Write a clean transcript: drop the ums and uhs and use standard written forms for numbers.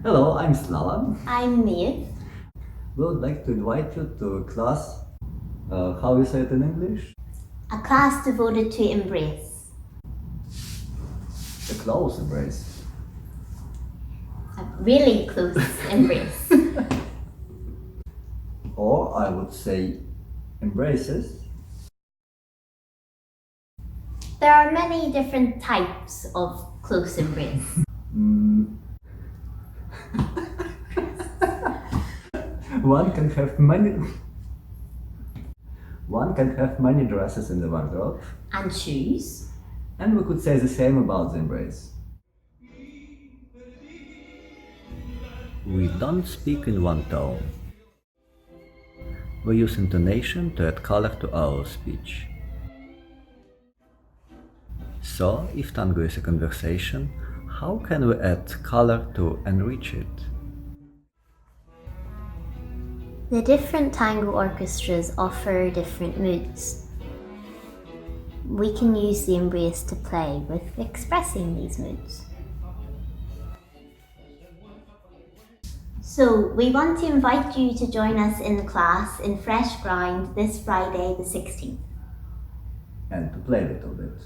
Hello, I'm Slavan. I'm Maeve. We would like to invite you to a class. How you say it in English? A class devoted to embrace. A close embrace. A really close embrace. Or I would say embraces. There are many different types of close embrace. One can have many dresses in the wardrobe. And shoes. And we could say the same about the embrace. We don't speak in one tone. We use intonation to add color to our speech. So, if tango is a conversation, how can we add color to enrich it? The different tango orchestras offer different moods. We can use the embrace to play with expressing these moods. So we want to invite you to join us in class in Fresh Ground this Friday the 16th. And to play a little bit.